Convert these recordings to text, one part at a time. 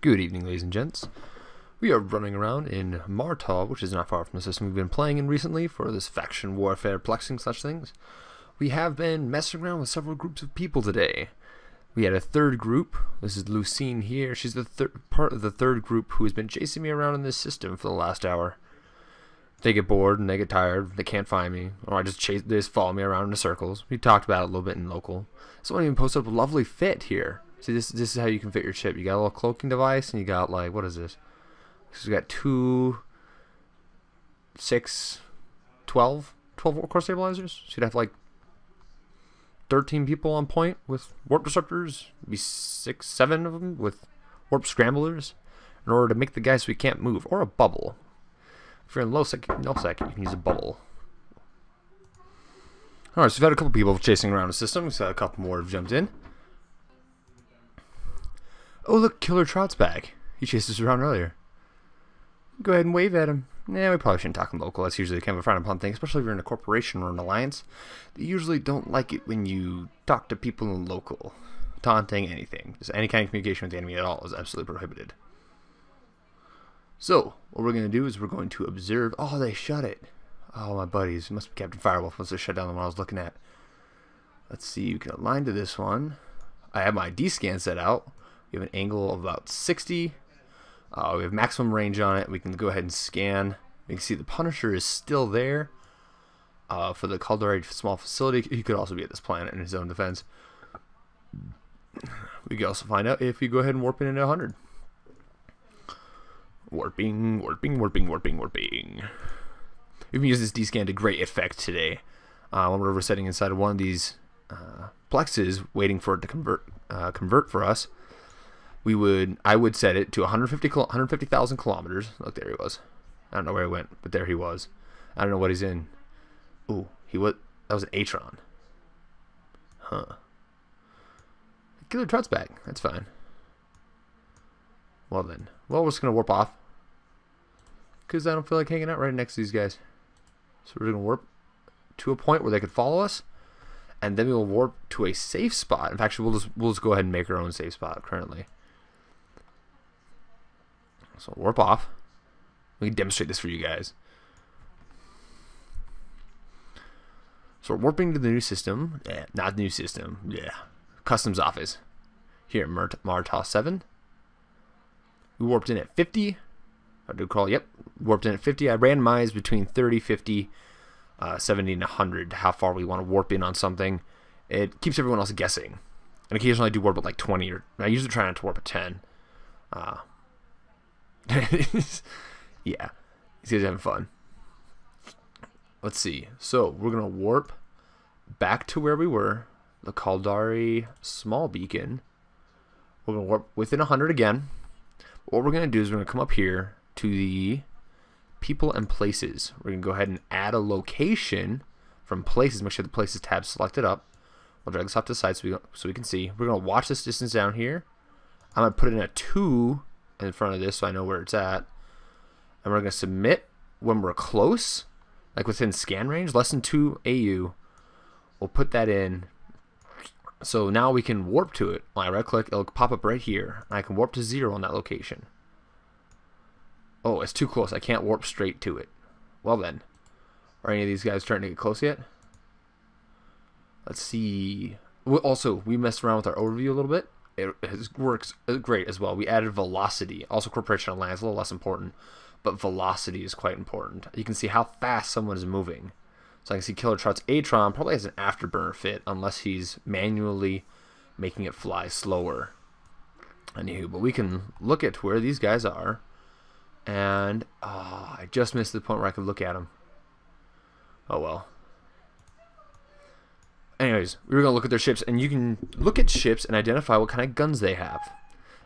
Good evening, ladies and gents. We are running around in Martaw, which is not far from the system we've been playing in recently for this faction warfare, plexing, such things. We have been messing around with several groups of people today. We had a third group. This is Lucine here. She's the part of the third group who has been chasing me around in this system for the last hour. They get bored and they get tired. They can't find me, or they just follow me around in circles. We talked about it a little bit in local. Someone even posted up a lovely fit here. See, this is how you can fit your chip. You got a little cloaking device, and you got, like, what is this? So you got 2, 6, 12 core stabilizers. So you'd have like 13 people on point with warp disruptors. Maybe 6, 7 of them with warp scramblers in order to make the guy so he can't move, or a bubble. If you're in low sec, you can use a bubble. Alright, so we've had a couple people chasing around the system. We've had a couple more have jumped in. Oh, look, Killer Trout's back. He chased us around earlier. Go ahead and wave at him. Nah, we probably shouldn't talk in local. That's usually kind of a frowned upon thing, especially if you're in a corporation or an alliance. They usually don't like it when you talk to people in local. Taunting, anything. Just any kind of communication with the enemy at all is absolutely prohibited. So, what we're going to do is we're going to observe. Oh, they shut it. Oh, my buddies. It must be Captain Firewolf. Must have shut down the one I was looking at. Let's see. You can align to this one. I have my dscan set out. We have an angle of about 60. We have maximum range on it. We can go ahead and scan. You can see the Punisher is still there for the Caldari small facility. He could also be at this planet in his own defense. We can also find out if we go ahead and warp in into 100. Warping, warping, warping, warping, warping. We've been using this D-scan to great effect today. When we're sitting inside of one of these plexes, waiting for it to convert for us. I would set it to 150,000 kilometers. Look, there he was. I don't know where he went, but there he was. I don't know what he's in. Ooh, that was an Atron. Huh. Killer Trout's back. That's fine. Well then. Well, we're just going to warp off. Because I don't feel like hanging out right next to these guys. So we're going to warp to a point where they could follow us. And then we will warp to a safe spot. In fact, we'll just go ahead and make our own safe spot currently. So warp off. We can demonstrate this for you guys. So we're warping to the new system. Yeah, not the new system. Yeah. Customs office. Here at Martaw 7. We warped in at 50. I do call, yep. Warped in at 50. I randomized between 30, 50, 70, and 100. How far we want to warp in on something. It keeps everyone else guessing. And occasionally I do warp at like 20. I usually try not to warp at 10. Yeah, these guys are having fun. Let's see. So we're gonna warp back to where we were, the Caldari small beacon. We're gonna warp within 100 again. What we're gonna do is we're gonna come up here to the people and places. We're gonna go ahead and add a location from places. Make sure the places tab selected up. We'll drag this off to the side so we can see. We're gonna watch this distance down here. I'm gonna put it in a 2 in front of this so I know where it's at. And we're going to submit when we're close, like within scan range, less than 2 AU. We'll put that in. So now we can warp to it. When I right click, it'll pop up right here. I can warp to 0 on that location. Oh, it's too close. I can't warp straight to it. Well then. Are any of these guys starting to get close yet? Let's see. Also, we messed around with our overview a little bit. It works great as well. We added velocity. Also, corporation on land is a little less important, but velocity is quite important. You can see how fast someone is moving. So I can see Killer Trout's Atron probably has an afterburner fit unless he's manually making it fly slower. Anywho, but we can look at where these guys are, and I just missed the point where I could look at them. Oh well. Anyways, we were going to look at their ships, and you can look at ships and identify what kind of guns they have.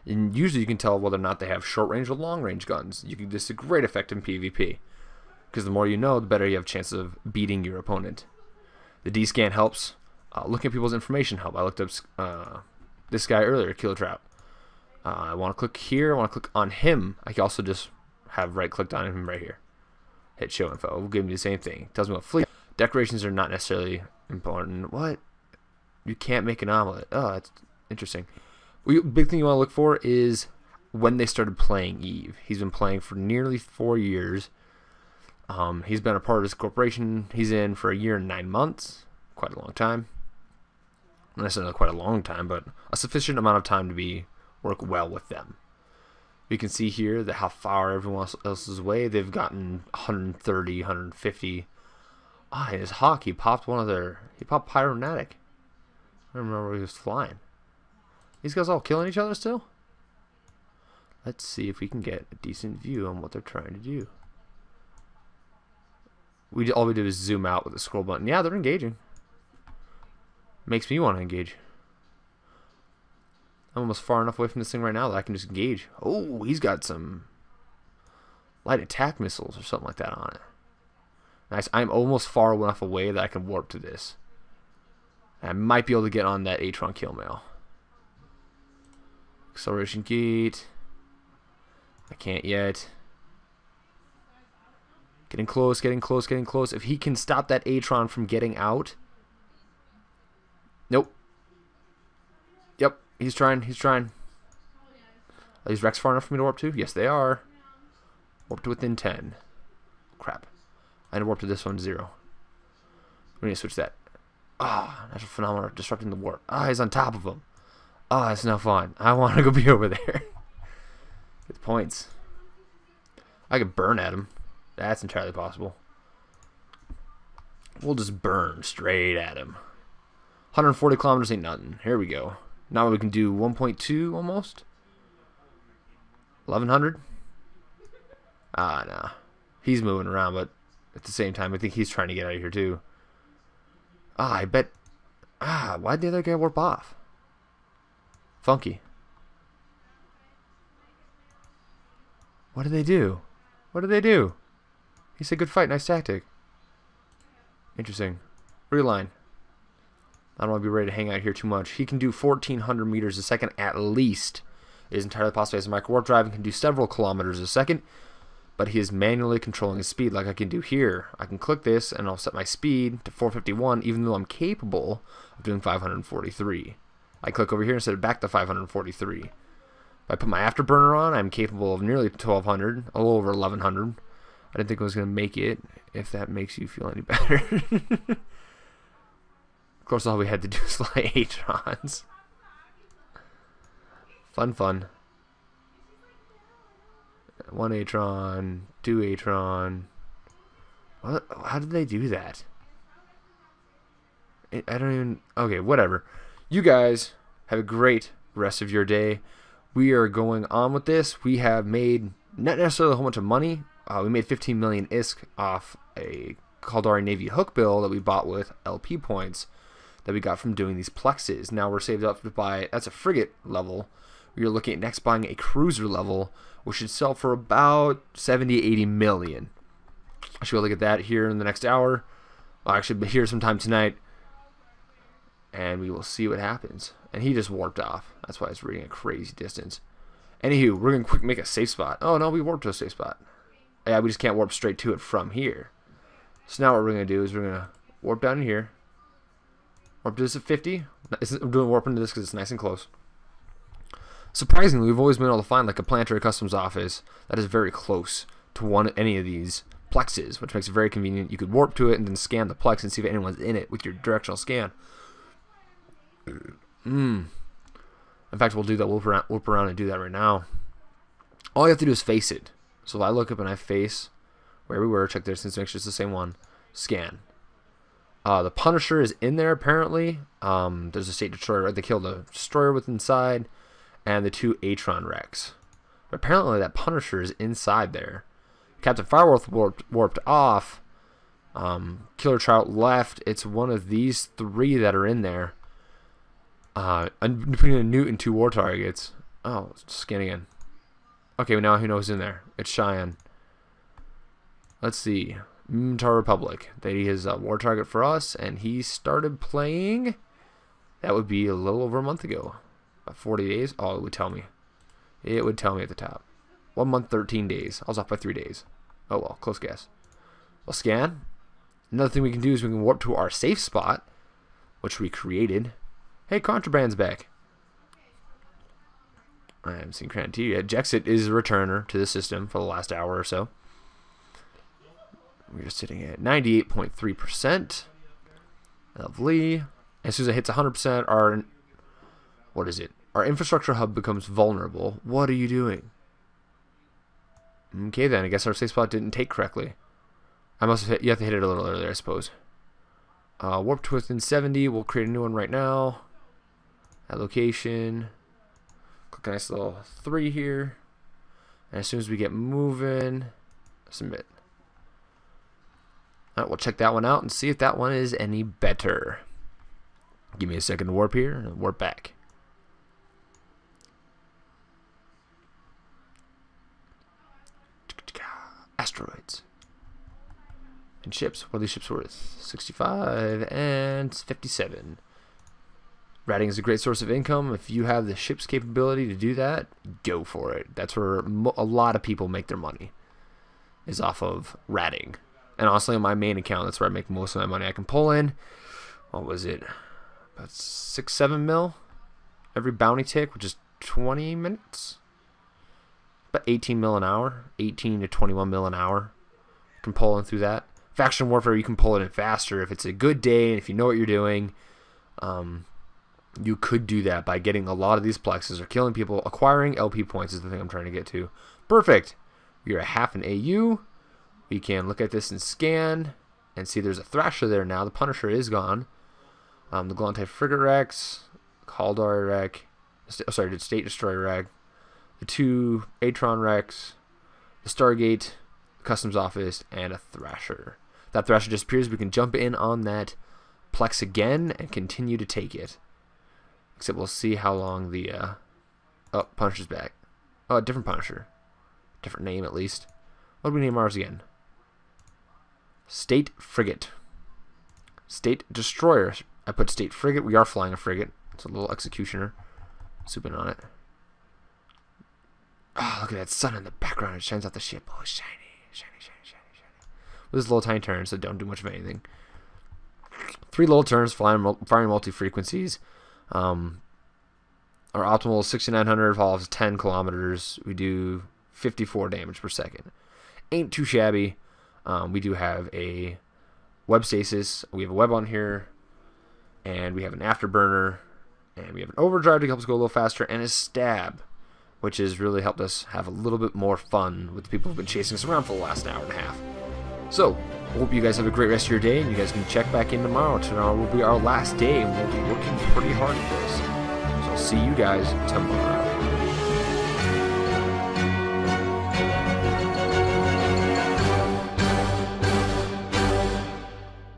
And usually you can tell whether or not they have short-range or long-range guns. This is a great effect in PvP. Because the more you know, the better you have a chance of beating your opponent. The D-scan helps. Looking at people's information help. I looked up this guy earlier, Killer Trout. I want to click here. I want to click on him. I can also just have right-clicked on him right here. Hit show info. It will give me the same thing. It tells me what fleet. Decorations are not necessarily important. What? You can't make an omelet. Oh, that's interesting. Big thing you want to look for is when they started playing Eve. He's been playing for nearly 4 years. He's been a part of this corporation he's in for 1 year and 9 months. Quite a long time. Not necessarily quite a long time, but a sufficient amount of time to work well with them. You can see here that how far everyone else is away. They've gotten 130, 150. Ah, in his hawk, he popped he popped Pyronatic. I don't remember where he was flying. These guys all killing each other still? Let's see if we can get a decent view on what they're trying to do. All we did was zoom out with the scroll button. Yeah, they're engaging. Makes me want to engage. I'm almost far enough away from this thing right now that I can just engage. Oh, he's got some light attack missiles or something like that on it. Nice. I'm almost far enough away that I can warp to this. I might be able to get on that Atron kill mail. Acceleration gate. I can't yet. Getting close, getting close, getting close. If he can stop that Atron from getting out. Nope. Yep, he's trying, he's trying. Are these Rex far enough for me to warp to? Yes, they are. Warp to within 10. Crap. I had to warp to this one, 0. We need to switch that. Ah, natural phenomena disrupting the warp. Ah, he's on top of him. Ah, it's no fun. I want to go be over there. Get the points. I could burn at him. That's entirely possible. We'll just burn straight at him. 140 kilometers ain't nothing. Here we go. Now we can do 1.2 almost. 1100. Ah, nah. He's moving around, but at the same time, I think he's trying to get out of here too. Ah, I bet. Ah, why'd the other guy warp off? Funky. What did they do? What did they do? He said good fight, nice tactic. Interesting. Reline. I don't want to be ready to hang out here too much. He can do 1,400 meters a second at least. It is entirely possible as a micro warp drive and can do several kilometers a second. But he is manually controlling his speed like I can do here. I can click this and I'll set my speed to 451 even though I'm capable of doing 543. I click over here and set it back to 543. If I put my afterburner on, I'm capable of nearly 1,200, a little over 1,100. I didn't think I was going to make it, if that makes you feel any better. Of course, all we had to do was fly Atrons. Fun, fun. 1 Atron, 2 Atron. What? How did they do that? I don't even... Okay, whatever. You guys have a great rest of your day. We are going on with this. We have made not necessarily a whole bunch of money. We made 15 million ISK off a Caldari Navy hook bill that we bought with LP points that we got from doing these plexes. Now we're saved up to buy, that's a frigate level. We are looking at next buying a cruiser level, which should sell for about 70-80 million. I should be able to get that here in the next hour. I'll actually be here sometime tonight. And we will see what happens. And he just warped off. That's why it's reading a crazy distance. Anywho, we're going to quick make a safe spot. Oh, no, we warped to a safe spot. Yeah, we just can't warp straight to it from here. So now what we're going to do is we're going to warp down here. Warp to this at 50. I'm doing warp into this because it's nice and close. Surprisingly, we've always been able to find like a planetary customs office that is very close to any of these plexes, which makes it very convenient. You could warp to it and then scan the plex and see if anyone's in it with your directional scan. In fact, we'll do that. We'll warp around and do that right now. All you have to do is face it. So if I look up and I face where we were, check the distance, make sure it's the same one. Scan. The Punisher is in there apparently. There's a state destroyer. Right? They killed the destroyer with inside, and the 2 Atron wrecks. But apparently that Punisher is inside there. Captain Fireworth warped off. Killer Trout left. It's one of these 3 that are in there. Between a Newt and 2 war targets. Oh, scan again. Okay, now who knows in there? It's Cheyenne. Let's see. Tar Republic. He is a war target for us, and he started playing. That would be a little over a month ago. About 40 days. Oh, it would tell me. It would tell me at the top. 1 month, 13 days. I was off by 3 days. Oh well, close guess. We'll scan. Another thing we can do is we can warp to our safe spot, which we created. Hey, Contraband's back. I haven't seen Credit to you yet. Jexit is a returner to the system for the last hour or so. We're sitting at 98.3%. Lovely. As soon as it hits 100%, our infrastructure hub becomes vulnerable. What are you doing? Okay, then I guess our safe spot didn't take correctly. I must have you have to hit it a little earlier, I suppose. Warp to within 70. We'll create a new one right now. That location. Click a nice little 3 here. And as soon as we get moving, submit. Alright, we'll check that one out and see if that one is any better. Give me a second to warp here and warp back. Asteroids. And ships. What are these ships worth? 65 and 57. Ratting is a great source of income. If you have the ship's capability to do that, go for it. That's where a lot of people make their money, is off of ratting. And honestly, on my main account, that's where I make most of my money. I can pull in, what was it, about 6-7 mil every bounty tick, which is 20 minutes. About 18 mil an hour, 18 to 21 mil an hour. You can pull in through that. Faction Warfare, you can pull it in faster if it's a good day and if you know what you're doing. You could do that by getting a lot of these plexes or killing people. Acquiring LP points is the thing I'm trying to get to. Perfect. We're at half an AU. We can look at this and scan and see there's a Thrasher there now. The Punisher is gone. The Glontai Frigate wrecks, Kaldari wreck, sorry, the State Destroyer wreck, the 2 Atron wrecks, the Stargate, the Customs Office, and a Thrasher. That Thrasher disappears. We can jump in on that Plex again and continue to take it. Except we'll see how long the oh, Punisher's back. Oh, a different Punisher. Different name at least. What do we name ours again? State Frigate. State Destroyer. I put State Frigate. We are flying a frigate. It's a little Executioner. Zooming on it. Oh, look at that sun in the background. It shines out the ship. Oh, shiny. Shiny, shiny, shiny, shiny. With this little tiny turn, so don't do much of anything. 3 little turns, firing multi-frequencies. Our optimal is 6,900, follows 10 kilometers. We do 54 damage per second. Ain't too shabby. We do have a web stasis. We have a web on here. And we have an afterburner. And we have an overdrive to help us go a little faster. And a stab, which has really helped us have a little bit more fun with the people who've been chasing us around for the last hour and a half. So, hope you guys have a great rest of your day, and you guys can check back in tomorrow. Tomorrow will be our last day, and we'll be working pretty hard at this. So I'll see you guys tomorrow.